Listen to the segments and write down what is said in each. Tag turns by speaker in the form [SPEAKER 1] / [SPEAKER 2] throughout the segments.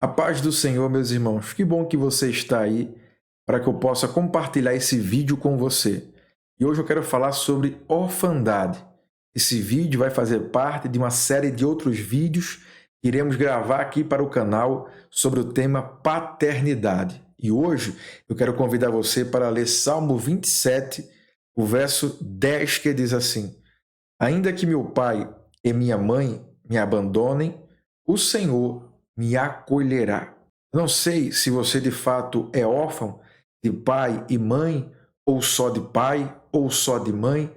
[SPEAKER 1] A paz do Senhor, meus irmãos. Que bom que você está aí para que eu possa compartilhar esse vídeo com você. E hoje eu quero falar sobre orfandade. Esse vídeo vai fazer parte de uma série de outros vídeos que iremos gravar aqui para o canal sobre o tema paternidade. E hoje eu quero convidar você para ler Salmo 27, o verso 10, que diz assim: Ainda que meu pai e minha mãe me abandonem, o Senhor me acolherá. Não sei se você de fato é órfão de pai e mãe, ou só de pai, ou só de mãe,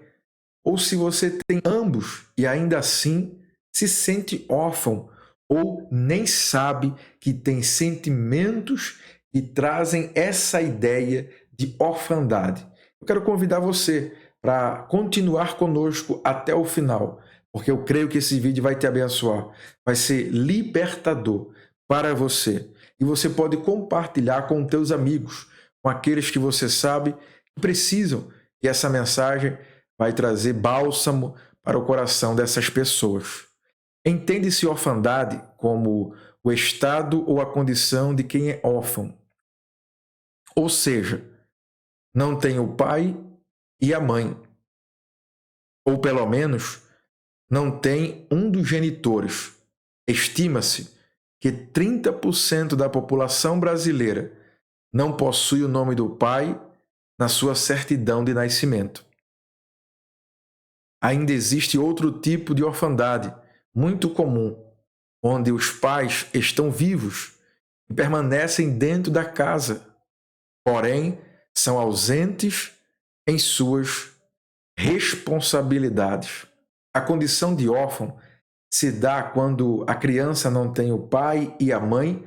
[SPEAKER 1] ou se você tem ambos e ainda assim se sente órfão, ou nem sabe que tem sentimentos que trazem essa ideia de orfandade. Eu quero convidar você para continuar conosco até o final, porque eu creio que esse vídeo vai te abençoar, vai ser libertador para você. E você pode compartilhar com teus amigos, com aqueles que você sabe que precisam, e essa mensagem vai trazer bálsamo para o coração dessas pessoas. Entende-se orfandade como o estado ou a condição de quem é órfão. Ou seja, não tem o pai e a mãe, ou pelo menos não tem um dos genitores. Estima-se que 30% da população brasileira não possui o nome do pai na sua certidão de nascimento. Ainda existe outro tipo de orfandade, muito comum, onde os pais estão vivos e permanecem dentro da casa, porém são ausentes em suas responsabilidades. A condição de órfão se dá quando a criança não tem o pai e a mãe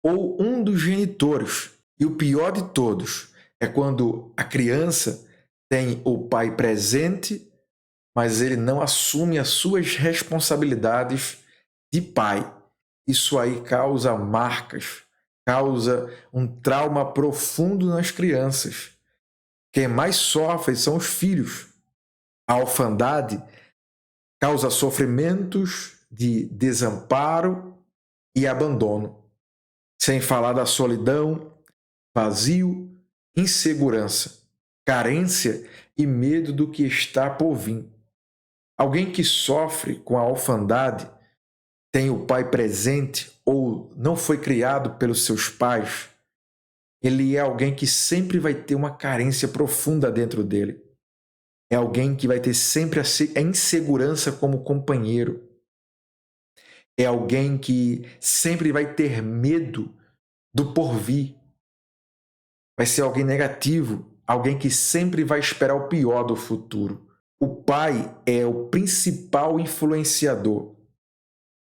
[SPEAKER 1] ou um dos genitores. E o pior de todos é quando a criança tem o pai presente, mas ele não assume as suas responsabilidades de pai. Isso aí causa marcas, causa um trauma profundo nas crianças. Quem mais sofre são os filhos. A orfandade causa sofrimentos de desamparo e abandono, sem falar da solidão, vazio, insegurança, carência e medo do que está por vir. Alguém que sofre com a orfandade, tem o pai presente ou não foi criado pelos seus pais, ele é alguém que sempre vai ter uma carência profunda dentro dele. É alguém que vai ter sempre a insegurança como companheiro. É alguém que sempre vai ter medo do porvir. Vai ser alguém negativo, alguém que sempre vai esperar o pior do futuro. O pai é o principal influenciador.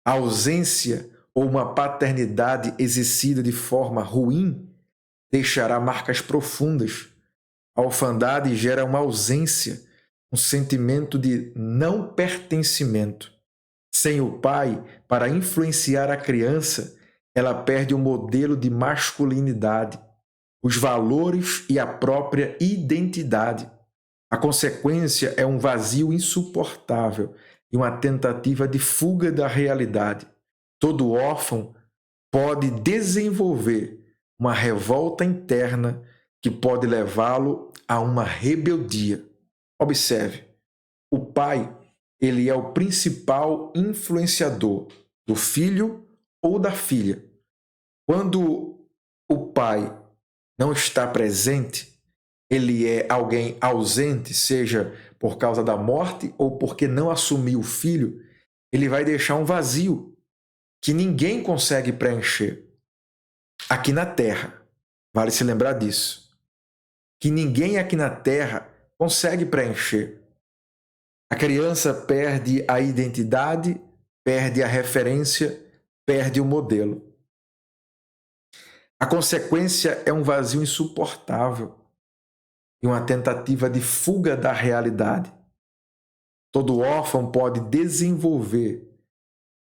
[SPEAKER 1] A ausência ou uma paternidade exercida de forma ruim deixará marcas profundas. A orfandade gera uma ausência, um sentimento de não pertencimento. Sem o pai para influenciar a criança, ela perde o modelo de masculinidade, os valores e a própria identidade. A consequência é um vazio insuportável e uma tentativa de fuga da realidade. Todo órfão pode desenvolver uma revolta interna que pode levá-lo a uma rebeldia. Observe, o pai, ele é o principal influenciador do filho ou da filha. Quando o pai não está presente, ele é alguém ausente, seja por causa da morte ou porque não assumiu o filho, ele vai deixar um vazio que ninguém consegue preencher. Aqui na Terra, vale se lembrar disso, que ninguém aqui na Terra consegue preencher. A criança perde a identidade, perde a referência, perde o modelo. A consequência é um vazio insuportável e uma tentativa de fuga da realidade. Todo órfão pode desenvolver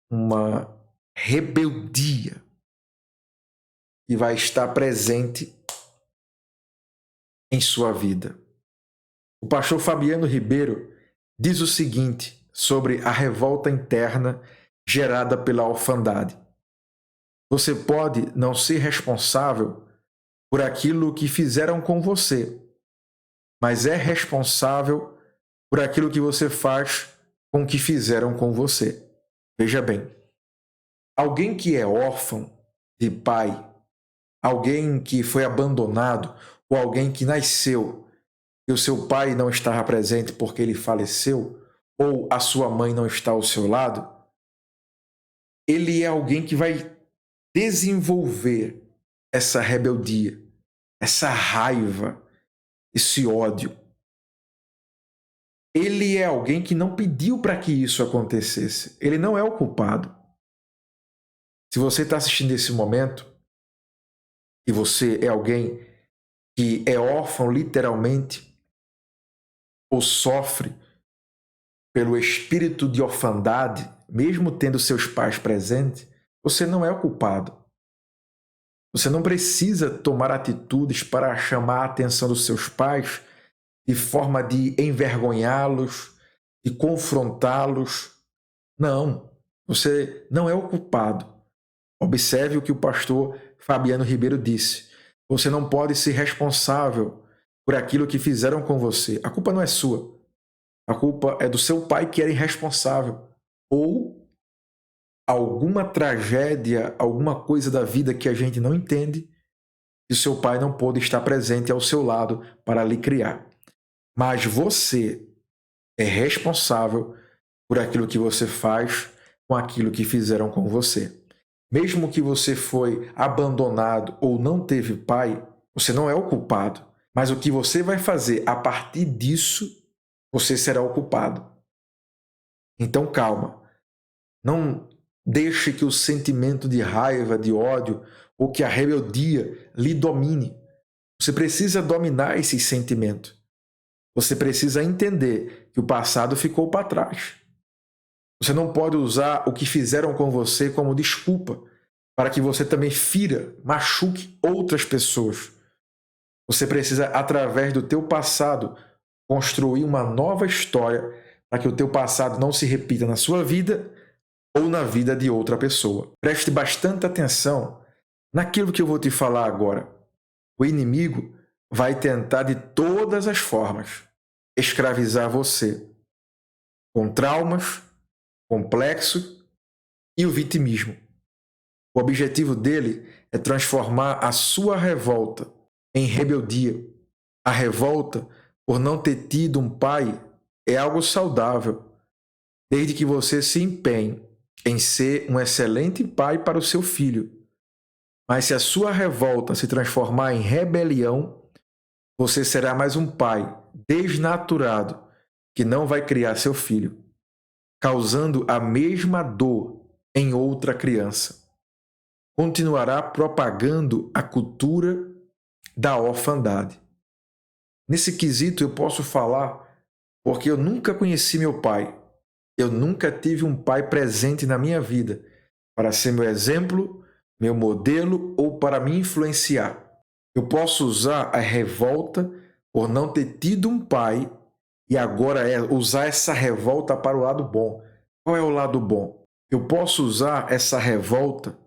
[SPEAKER 1] uma rebeldia e vai estar presente em sua vida. O pastor Fabiano Ribeiro diz o seguinte sobre a revolta interna gerada pela orfandade. Você pode não ser responsável por aquilo que fizeram com você, mas é responsável por aquilo que você faz com o que fizeram com você. Veja bem, alguém que é órfão de pai, alguém que foi abandonado ou alguém que nasceu e o seu pai não estava presente porque ele faleceu ou a sua mãe não está ao seu lado, ele é alguém que vai desenvolver essa rebeldia, essa raiva, esse ódio. Ele é alguém que não pediu para que isso acontecesse. Ele não é o culpado. Se você está assistindo esse momento e você é alguém que é órfão literalmente ou sofre pelo espírito de orfandade, mesmo tendo seus pais presentes, você não é o culpado. Você não precisa tomar atitudes para chamar a atenção dos seus pais de forma de envergonhá-los, de confrontá-los. Não, você não é o culpado. Observe o que o pastor Fabiano Ribeiro disse. Você não pode ser responsável por aquilo que fizeram com você. A culpa não é sua. A culpa é do seu pai que era irresponsável. Ou alguma tragédia, alguma coisa da vida que a gente não entende, e seu pai não pôde estar presente ao seu lado para lhe criar. Mas você é responsável por aquilo que você faz com aquilo que fizeram com você. Mesmo que você foi abandonado ou não teve pai, você não é o culpado. Mas o que você vai fazer a partir disso, você será o culpado. Então calma. Não deixe que o sentimento de raiva, de ódio ou que a rebeldia lhe domine. Você precisa dominar esse sentimento. Você precisa entender que o passado ficou para trás. Você não pode usar o que fizeram com você como desculpa para que você também fira, machuque outras pessoas. Você precisa, através do teu passado, construir uma nova história para que o teu passado não se repita na sua vida ou na vida de outra pessoa. Preste bastante atenção naquilo que eu vou te falar agora. O inimigo vai tentar de todas as formas escravizar você com traumas, complexo e o vitimismo. O objetivo dele é transformar a sua revolta em rebeldia. A revolta por não ter tido um pai é algo saudável, desde que você se empenhe em ser um excelente pai para o seu filho. Mas se a sua revolta se transformar em rebelião, você será mais um pai desnaturado que não vai criar seu filho, causando a mesma dor em outra criança. Continuará propagando a cultura da orfandade. Nesse quesito eu posso falar porque eu nunca conheci meu pai. Eu nunca tive um pai presente na minha vida para ser meu exemplo, meu modelo ou para me influenciar. Eu posso usar a revolta por não ter tido um pai e agora usar essa revolta para o lado bom. Qual é o lado bom? Eu posso usar essa revolta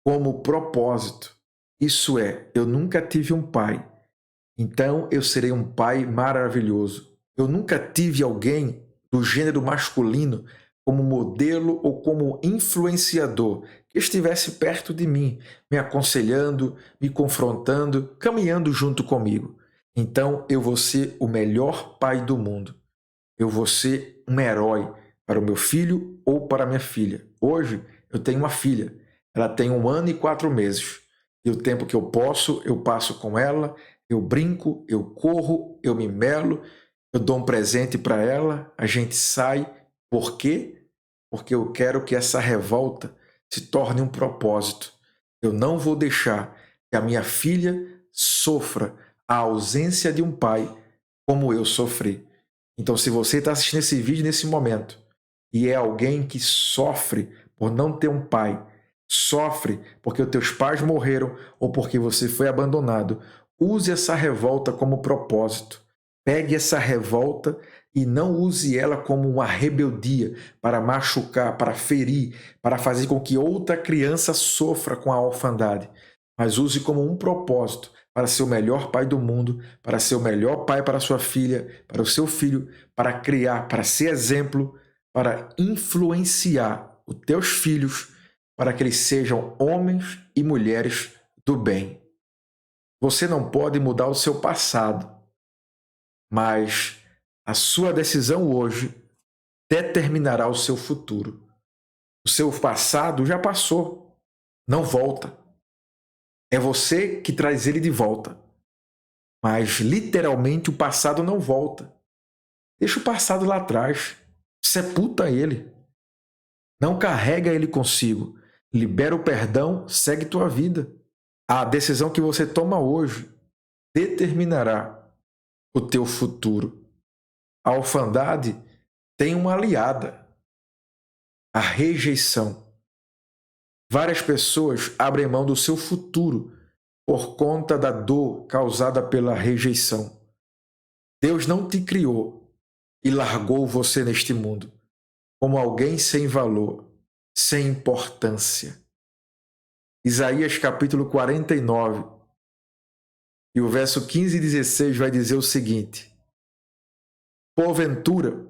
[SPEAKER 1] como propósito. Isso é, eu nunca tive um pai, então eu serei um pai maravilhoso. Eu nunca tive alguém do gênero masculino como modelo ou como influenciador que estivesse perto de mim, me aconselhando, me confrontando, caminhando junto comigo. Então eu vou ser o melhor pai do mundo. Eu vou ser um herói para o meu filho ou para a minha filha. Hoje eu tenho uma filha. Ela tem 1 ano e 4 meses. E o tempo que eu posso, eu passo com ela, eu brinco, eu corro, eu me melo, eu dou um presente para ela, a gente sai. Por quê? Porque eu quero que essa revolta se torne um propósito. Eu não vou deixar que a minha filha sofra a ausência de um pai como eu sofri. Então, se você está assistindo esse vídeo nesse momento e é alguém que sofre por não ter um pai, sofre porque os teus pais morreram ou porque você foi abandonado, use essa revolta como propósito. Pegue essa revolta e não use ela como uma rebeldia para machucar, para ferir, para fazer com que outra criança sofra com a orfandade, mas use como um propósito para ser o melhor pai do mundo, para ser o melhor pai para sua filha, para o seu filho, para criar, para ser exemplo, para influenciar os teus filhos, para que eles sejam homens e mulheres do bem. Você não pode mudar o seu passado, mas a sua decisão hoje determinará o seu futuro. O seu passado já passou, não volta. É você que traz ele de volta. Mas literalmente o passado não volta. Deixa o passado lá atrás. Sepulta ele. Não carrega ele consigo. Libera o perdão, segue tua vida. A decisão que você toma hoje determinará o teu futuro. A orfandade tem uma aliada, a rejeição. Várias pessoas abrem mão do seu futuro por conta da dor causada pela rejeição. Deus não te criou e largou você neste mundo como alguém sem valor, sem importância. Isaías capítulo 49 e o verso 15 e 16 vai dizer o seguinte: porventura,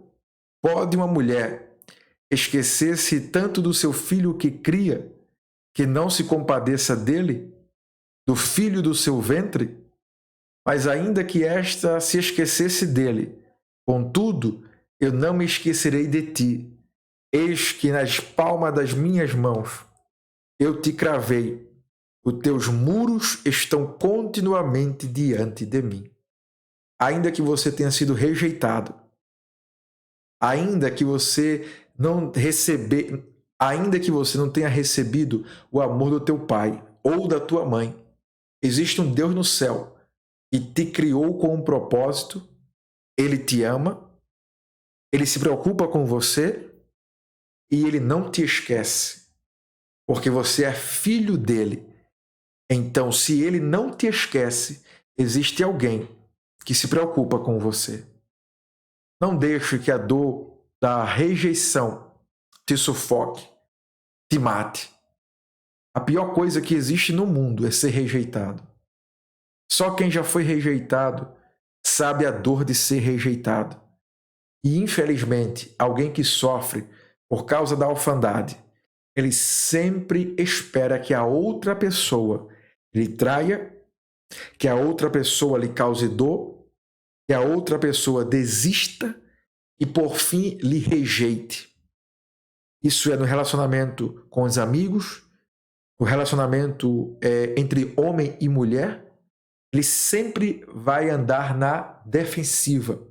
[SPEAKER 1] pode uma mulher esquecer-se tanto do seu filho que cria, que não se compadeça dele, do filho do seu ventre? Mas ainda que esta se esquecesse dele, contudo, eu não me esquecerei de ti. Eis que nas palmas das minhas mãos eu te cravei. Os teus muros estão continuamente diante de mim. Ainda que você tenha sido rejeitado, ainda que você não tenha recebido o amor do teu pai ou da tua mãe, existe um Deus no céu que te criou com um propósito. Ele te ama, ele se preocupa com você e ele não te esquece, porque você é filho dele. Então, se ele não te esquece, existe alguém que se preocupa com você. Não deixe que a dor da rejeição te sufoque, te mate. A pior coisa que existe no mundo é ser rejeitado. Só quem já foi rejeitado sabe a dor de ser rejeitado. E, infelizmente, alguém que sofre por causa da orfandade, ele sempre espera que a outra pessoa lhe traia, que a outra pessoa lhe cause dor, que a outra pessoa desista e, por fim, lhe rejeite. Isso é no relacionamento com os amigos, no relacionamento entre homem e mulher. Ele sempre vai andar na defensiva.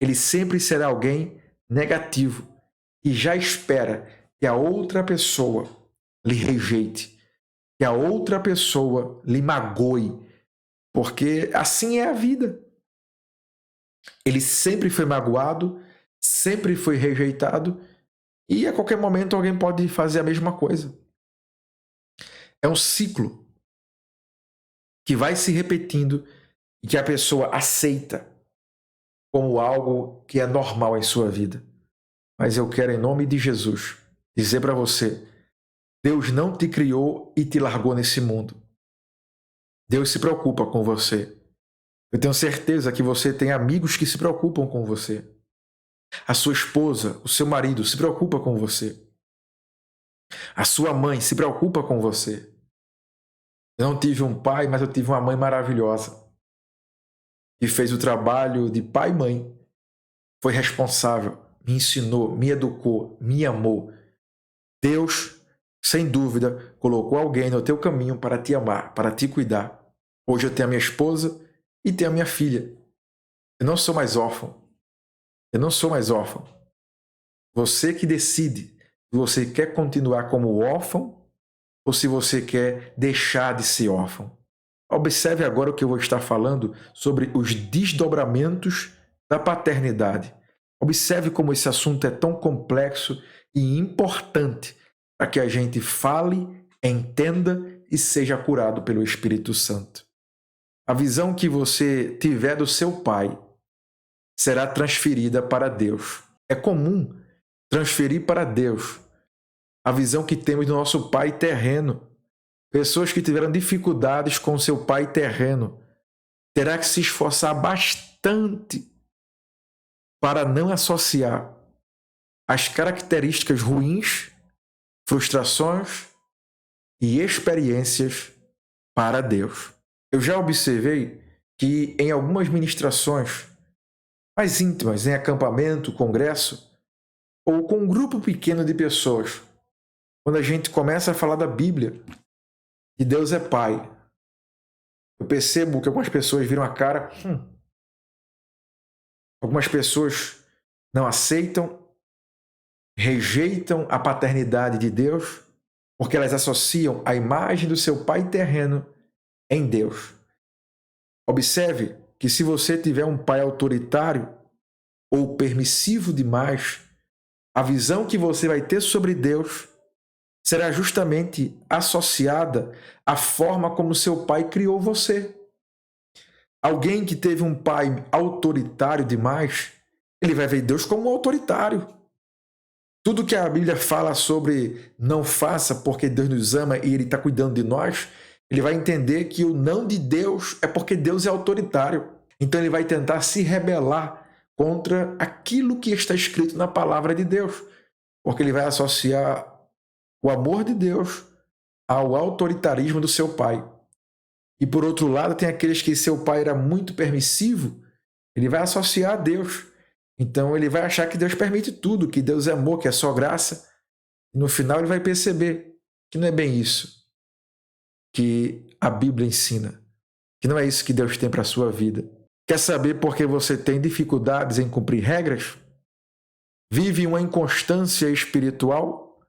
[SPEAKER 1] Ele sempre será alguém negativo e já espera que a outra pessoa lhe rejeite, que a outra pessoa lhe magoe, porque assim é a vida. Ele sempre foi magoado, sempre foi rejeitado e a qualquer momento alguém pode fazer a mesma coisa. É um ciclo que vai se repetindo e que a pessoa aceita como algo que é normal em sua vida. Mas eu quero, em nome de Jesus, dizer para você: Deus não te criou e te largou nesse mundo. Deus se preocupa com você. Eu tenho certeza que você tem amigos que se preocupam com você. A sua esposa, o seu marido se preocupa com você. A sua mãe se preocupa com você. Eu não tive um pai, mas eu tive uma mãe maravilhosa que fez o trabalho de pai e mãe. Foi responsável, me ensinou, me educou, me amou. Deus, sem dúvida, colocou alguém no teu caminho para te amar, para te cuidar. Hoje eu tenho a minha esposa e tenho a minha filha. Eu não sou mais órfão. Eu não sou mais órfão. Você que decide se você quer continuar como órfão ou se você quer deixar de ser órfão. Observe agora o que eu vou estar falando sobre os desdobramentos da paternidade. Observe como esse assunto é tão complexo e importante para que a gente fale, entenda e seja curado pelo Espírito Santo. A visão que você tiver do seu pai será transferida para Deus. É comum transferir para Deus a visão que temos do nosso pai terreno. Pessoas que tiveram dificuldades com seu pai terreno terá que se esforçar bastante para não associar as características ruins, frustrações e experiências para Deus. Eu já observei que em algumas ministrações mais íntimas, em acampamento, congresso, ou com um grupo pequeno de pessoas, quando a gente começa a falar da Bíblia, que Deus é Pai, eu percebo que algumas pessoas viram a cara, algumas pessoas não aceitam, rejeitam a paternidade de Deus, porque elas associam a imagem do seu pai terreno em Deus. Observe que se você tiver um pai autoritário ou permissivo demais, a visão que você vai ter sobre Deus será justamente associada à forma como seu pai criou você. Alguém que teve um pai autoritário demais, ele vai ver Deus como um autoritário. Tudo que a Bíblia fala sobre não faça porque Deus nos ama e Ele está cuidando de nós, ele vai entender que o não de Deus é porque Deus é autoritário. Então ele vai tentar se rebelar contra aquilo que está escrito na palavra de Deus, porque ele vai associar o amor de Deus ao autoritarismo do seu pai. E por outro lado, tem aqueles que seu pai era muito permissivo, ele vai associar a Deus. Então ele vai achar que Deus permite tudo, que Deus é amor, que é só graça. E no final ele vai perceber que não é bem isso que a Bíblia ensina, que não é isso que Deus tem para a sua vida. Quer saber por que você tem dificuldades em cumprir regras? Vive uma inconstância espiritual?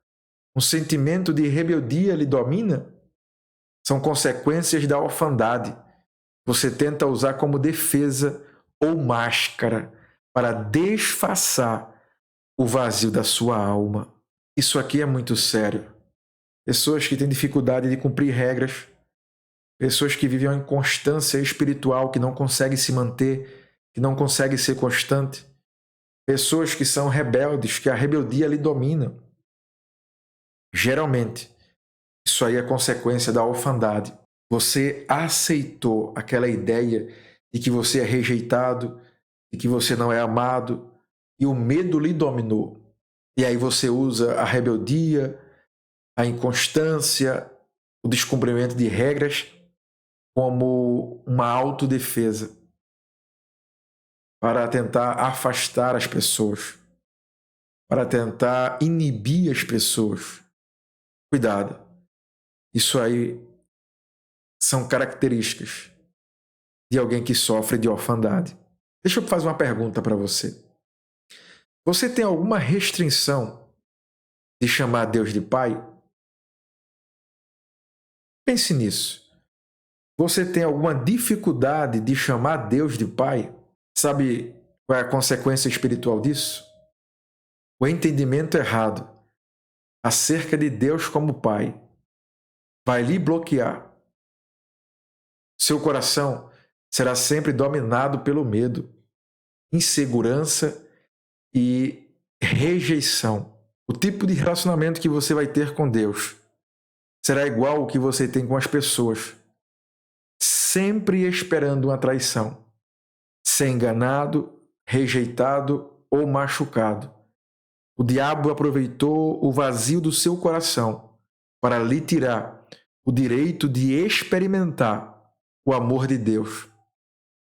[SPEAKER 1] Um sentimento de rebeldia lhe domina? São consequências da orfandade. Você tenta usar como defesa ou máscara para disfarçar o vazio da sua alma. Isso aqui é muito sério. Pessoas que têm dificuldade de cumprir regras, pessoas que vivem uma inconstância espiritual, que não conseguem se manter, que não conseguem ser constante, pessoas que são rebeldes, que a rebeldia lhe domina. Geralmente, isso aí é consequência da orfandade. Você aceitou aquela ideia de que você é rejeitado, de que você não é amado, e o medo lhe dominou. E aí você usa a rebeldia, a inconstância, o descumprimento de regras como uma autodefesa para tentar afastar as pessoas, para tentar inibir as pessoas. Cuidado. Isso aí são características de alguém que sofre de orfandade. Deixa eu fazer uma pergunta para você. Você tem alguma restrição de chamar Deus de Pai? Pense nisso. Você tem alguma dificuldade de chamar Deus de Pai? Sabe qual é a consequência espiritual disso? O entendimento errado acerca de Deus como Pai vai lhe bloquear. Seu coração será sempre dominado pelo medo, insegurança e rejeição. O tipo de relacionamento que você vai ter com Deus será igual ao que você tem com as pessoas, sempre esperando uma traição, ser enganado, rejeitado ou machucado. O diabo aproveitou o vazio do seu coração para lhe tirar o direito de experimentar o amor de Deus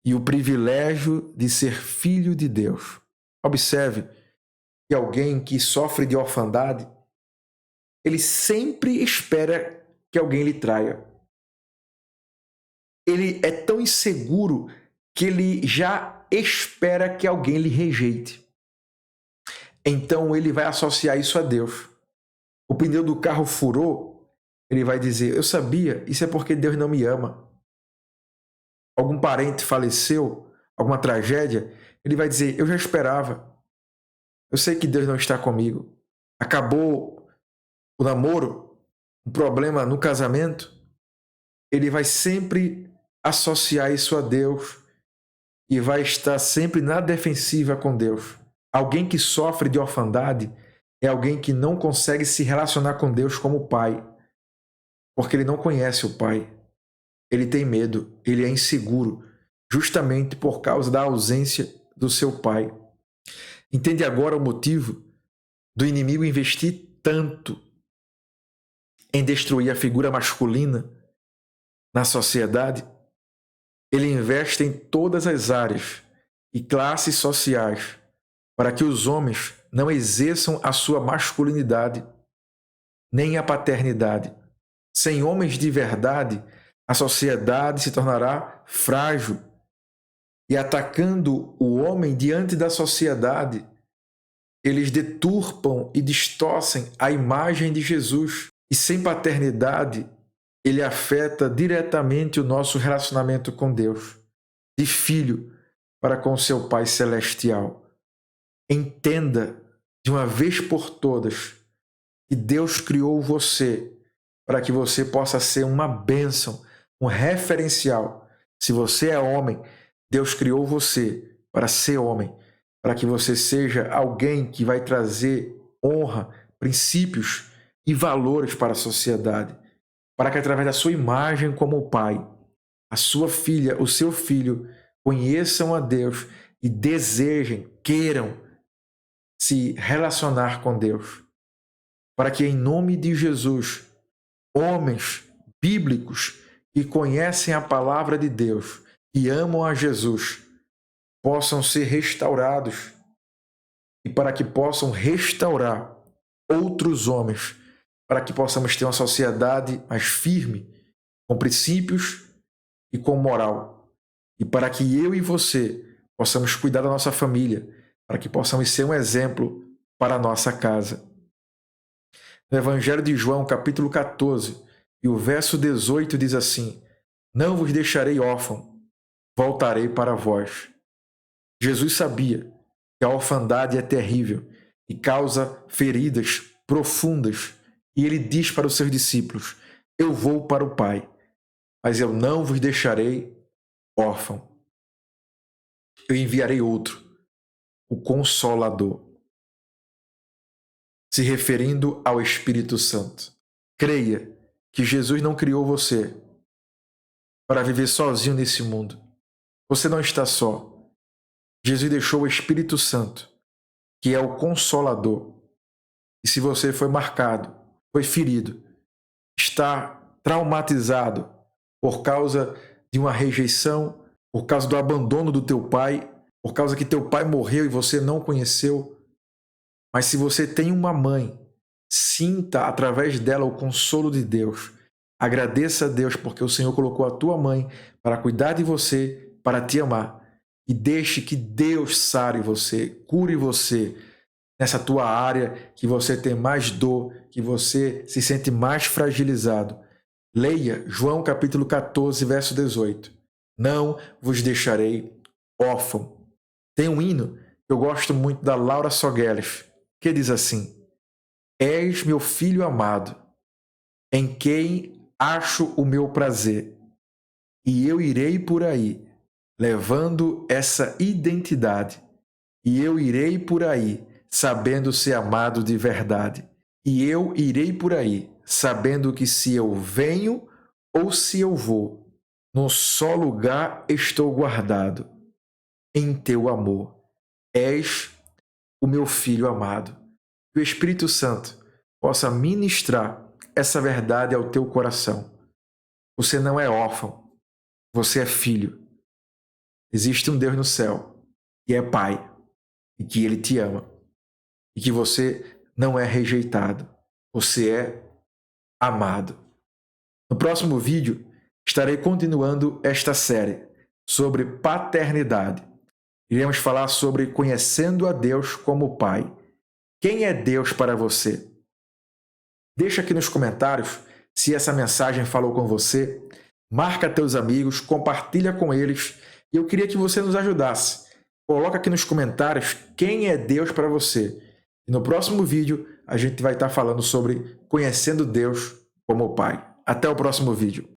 [SPEAKER 1] e o privilégio de ser filho de Deus. Observe que alguém que sofre de orfandade, ele sempre espera que alguém lhe traia. Ele é tão inseguro que ele já espera que alguém lhe rejeite. Então ele vai associar isso a Deus. O pneu do carro furou, ele vai dizer, eu sabia, isso é porque Deus não me ama. Algum parente faleceu, alguma tragédia, ele vai dizer, eu já esperava. Eu sei que Deus não está comigo. Acabou o namoro, um problema no casamento, ele vai sempre associar isso a Deus e vai estar sempre na defensiva com Deus. Alguém que sofre de orfandade é alguém que não consegue se relacionar com Deus como pai, porque ele não conhece o pai. Ele tem medo, ele é inseguro, justamente por causa da ausência do seu pai. Entende agora o motivo do inimigo investir tanto em destruir a figura masculina na sociedade? Ele investe em todas as áreas e classes sociais para que os homens não exerçam a sua masculinidade nem a paternidade. Sem homens de verdade, a sociedade se tornará frágil. E atacando o homem diante da sociedade, eles deturpam e distorcem a imagem de Jesus. E sem paternidade, ele afeta diretamente o nosso relacionamento com Deus, de filho para com seu Pai Celestial. Entenda de uma vez por todas que Deus criou você para que você possa ser uma bênção, um referencial. Se você é homem, Deus criou você para ser homem, para que você seja alguém que vai trazer honra, princípios e valores para a sociedade, para que através da sua imagem como pai, a sua filha, o seu filho conheçam a Deus e desejem, queiram se relacionar com Deus, para que em nome de Jesus, homens bíblicos que conhecem a palavra de Deus e amam a Jesus possam ser restaurados e para que possam restaurar outros homens, para que possamos ter uma sociedade mais firme, com princípios e com moral, e para que eu e você possamos cuidar da nossa família, para que possamos ser um exemplo para a nossa casa. No Evangelho de João, capítulo 14, e o verso 18 diz assim: não vos deixarei órfão, voltarei para vós. Jesus sabia que a orfandade é terrível e causa feridas profundas, e ele diz para os seus discípulos: eu vou para o Pai, mas eu não vos deixarei órfão. Eu enviarei outro, o Consolador, se referindo ao Espírito Santo. Creia que Jesus não criou você para viver sozinho nesse mundo. Você não está só. Jesus deixou o Espírito Santo, que é o Consolador. E se você foi marcado, foi ferido, está traumatizado por causa de uma rejeição, por causa do abandono do teu pai, por causa que teu pai morreu e você não conheceu, mas se você tem uma mãe, sinta através dela o consolo de Deus. Agradeça a Deus porque o Senhor colocou a tua mãe para cuidar de você, para te amar. E deixe que Deus sare você, cure você nessa tua área que você tem mais dor, que você se sente mais fragilizado. Leia João capítulo 14, verso 18. Não vos deixarei órfão. Tem um hino que eu gosto muito da Laura Sogueles, que diz assim: és meu filho amado, em quem acho o meu prazer, e eu irei por aí, levando essa identidade, e eu irei por aí, sabendo ser amado de verdade, e eu irei por aí, sabendo que se eu venho ou se eu vou, num só lugar estou guardado, em teu amor. És o meu filho amado. Que o Espírito Santo possa ministrar essa verdade ao teu coração. Você não é órfão, você é filho. Existe um Deus no céu que é Pai e que Ele te ama e que você não é rejeitado, você é amado. No próximo vídeo estarei continuando esta série sobre paternidade. Iremos falar sobre conhecendo a Deus como Pai. Quem é Deus para você? Deixa aqui nos comentários se essa mensagem falou com você. Marca teus amigos, compartilha com eles. E eu queria que você nos ajudasse. Coloca aqui nos comentários quem é Deus para você. E no próximo vídeo a gente vai estar falando sobre conhecendo Deus como Pai. Até o próximo vídeo.